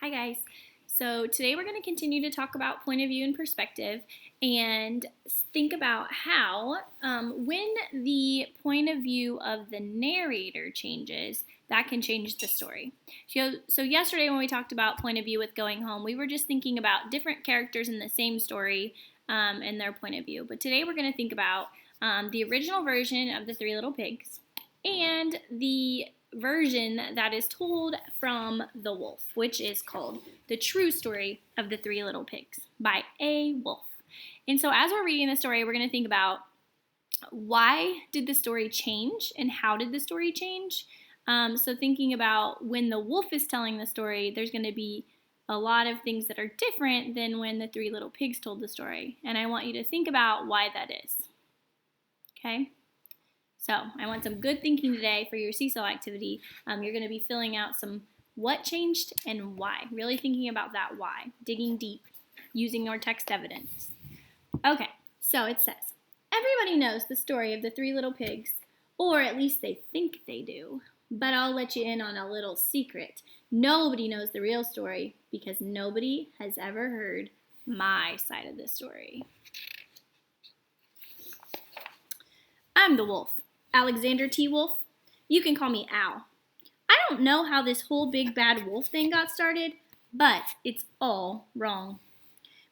Hi guys. So today we're going to continue to talk about point of view and perspective and think about how when the point of view of the narrator changes, that can change the story. So yesterday when we talked about point of view with Going Home, we were just thinking about different characters in the same story and their point of view. But today we're going to think about the original version of The Three Little Pigs and the version that is told from The Wolf, which is called The True Story of the Three Little Pigs by A. Wolf. And so as we're reading the story, we're going to think about why did the story change and how did the story change. So thinking about when the wolf is telling the story, there's going to be a lot of things that are different than when the Three Little Pigs told the story. And I want you to think about why that is. Okay? So I want some good thinking today for your seesaw activity. You're going to be filling out some what changed and why. Really thinking about that why. Digging deep. Using your text evidence. Okay, so it says, everybody knows the story of the Three Little Pigs, or at least they think they do. But I'll let you in on a little secret. Nobody knows the real story because nobody has ever heard my side of the story. I'm the wolf. Alexander T. Wolf. You can call me Al. I don't know how this whole big bad wolf thing got started, but it's all wrong.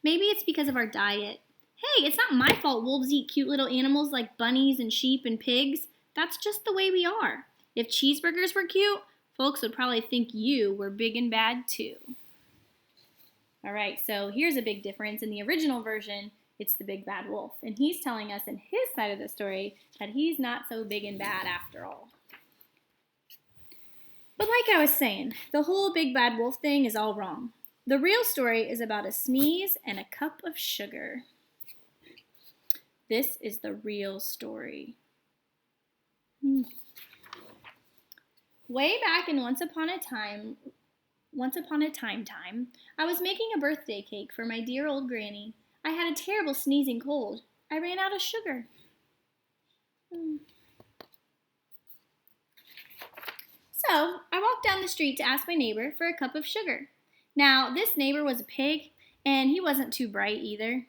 Maybe it's because of our diet. Hey, it's not my fault wolves eat cute little animals like bunnies and sheep and pigs. That's just the way we are. If cheeseburgers were cute, folks would probably think you were big and bad too. All right, so here's a big difference. In the original version, it's the big bad wolf. And he's telling us in his side of the story that he's not so big and bad after all. But like I was saying, the whole big bad wolf thing is all wrong. The real story is about a sneeze and a cup of sugar. This is the real story. Way back in Once Upon a Time, I was making a birthday cake for my dear old granny. I had a terrible sneezing cold. I ran out of sugar. So I walked down the street to ask my neighbor for a cup of sugar. Now, this neighbor was a pig, and he wasn't too bright either.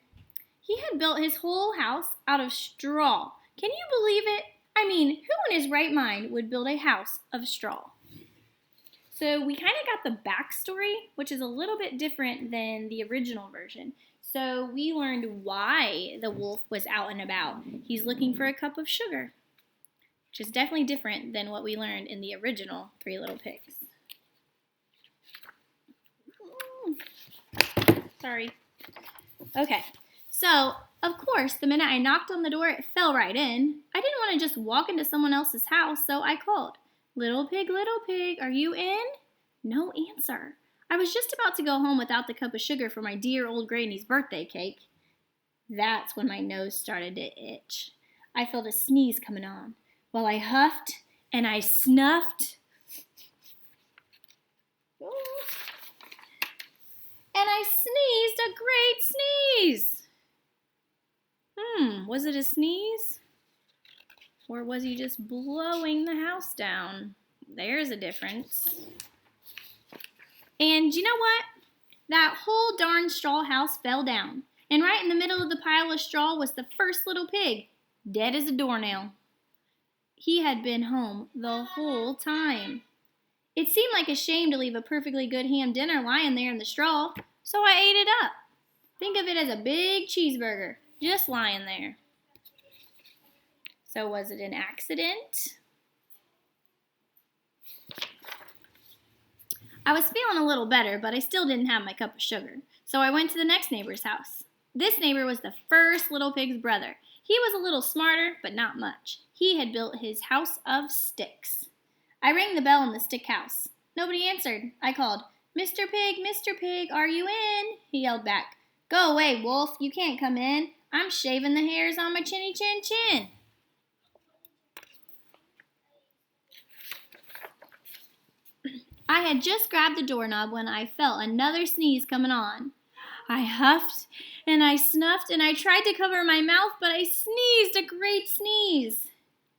He had built his whole house out of straw. Can you believe it? I mean, who in his right mind would build a house of straw? So we kind of got the backstory, which is a little bit different than the original version. So we learned why the wolf was out and about. He's looking for a cup of sugar, which is definitely different than what we learned in the original Three Little Pigs. Sorry. Okay, so of course, the minute I knocked on the door, it fell right in. I didn't want to just walk into someone else's house, so I called, little pig, are you in? No answer. I was just about to go home without the cup of sugar for my dear old granny's birthday cake. That's when my nose started to itch. I felt a sneeze coming on. Well, I huffed and I snuffed. And I sneezed a great sneeze. Was it a sneeze? Or was he just blowing the house down? There's a difference. And you know what? That whole darn straw house fell down. And right in the middle of the pile of straw was the first little pig, dead as a doornail. He had been home the whole time. It seemed like a shame to leave a perfectly good ham dinner lying there in the straw, so I ate it up. Think of it as a big cheeseburger, just lying there. So was it an accident? I was feeling a little better, but I still didn't have my cup of sugar. So I went to the next neighbor's house. This neighbor was the first little pig's brother. He was a little smarter, but not much. He had built his house of sticks. I rang the bell in the stick house. Nobody answered. I called, Mr. Pig, are you in? He yelled back, Go away, wolf, you can't come in. I'm shaving the hairs on my chinny chin chin. I had just grabbed the doorknob when I felt another sneeze coming on. I huffed and I snuffed and I tried to cover my mouth, but I sneezed a great sneeze.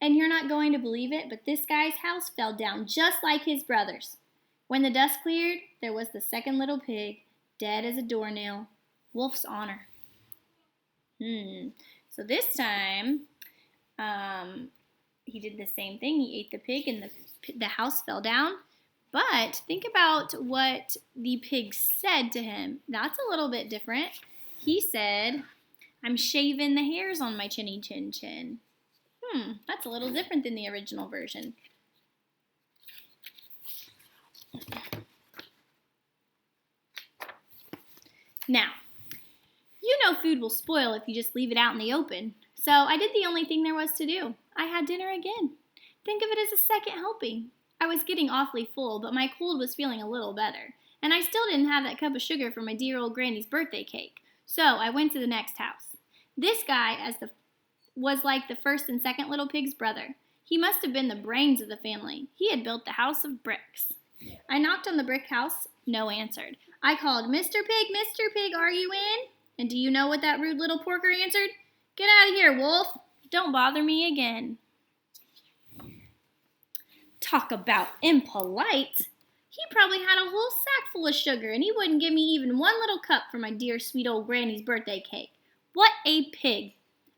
And you're not going to believe it, but this guy's house fell down just like his brother's. When the dust cleared, there was the second little pig, dead as a doornail. Wolf's honor. So this time, he did the same thing. He ate the pig and the house fell down. But think about what the pig said to him. That's a little bit different. He said, I'm shaving the hairs on my chinny chin chin. That's a little different than the original version. Now, you know food will spoil if you just leave it out in the open. So I did the only thing there was to do. I had dinner again. Think of it as a second helping. I was getting awfully full, but my cold was feeling a little better. And I still didn't have that cup of sugar for my dear old granny's birthday cake. So I went to the next house. This guy was like the first and second little pig's brother. He must have been the brains of the family. He had built the house of bricks. I knocked on the brick house. No answered. I called, Mr. Pig, are you in? And do you know what that rude little porker answered? Get out of here, Wolf. Don't bother me again. Talk about impolite. He probably had a whole sack full of sugar, and he wouldn't give me even one little cup for my dear sweet old granny's birthday cake. What a pig.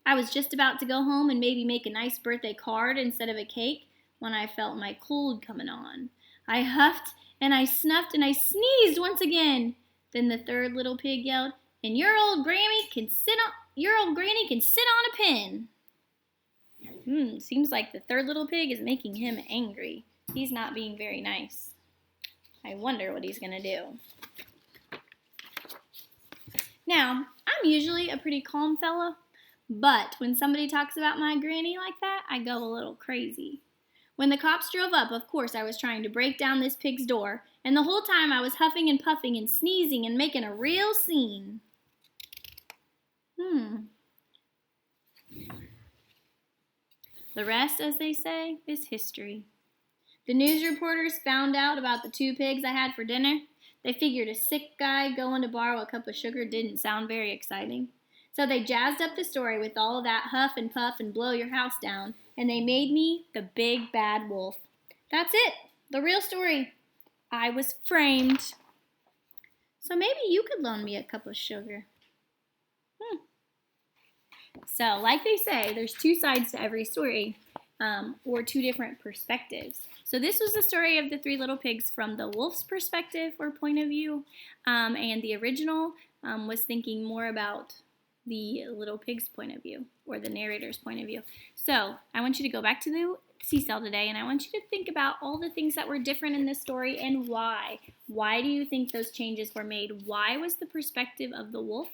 I was just about to go home and maybe make a nice birthday card instead of a cake when I felt my cold coming on. I huffed and I snuffed and I sneezed once again. Then the third little pig yelled, and your old granny can sit on a pin. Seems like the third little pig is making him angry. He's not being very nice. I wonder what he's gonna do. Now, I'm usually a pretty calm fella, but when somebody talks about my granny like that, I go a little crazy. When the cops drove up, of course, I was trying to break down this pig's door, and the whole time I was huffing and puffing and sneezing and making a real scene. The rest, as they say, is history. The news reporters found out about the two pigs I had for dinner. They figured a sick guy going to borrow a cup of sugar didn't sound very exciting. So they jazzed up the story with all that huff and puff and blow your house down, and they made me the big bad wolf. That's it, the real story. I was framed. So maybe you could loan me a cup of sugar. So, like they say, there's two sides to every story, or two different perspectives. So this was the story of the three little pigs from the wolf's perspective or point of view, and the original was thinking more about the little pig's point of view, or the narrator's point of view. So I want you to go back to the seesaw today, and I want you to think about all the things that were different in this story and why. Why do you think those changes were made? Why was the perspective of the wolf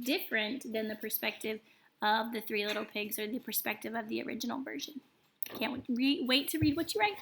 different than the perspective of the three little pigs, or the perspective of the original version? Can't wait to read what you write.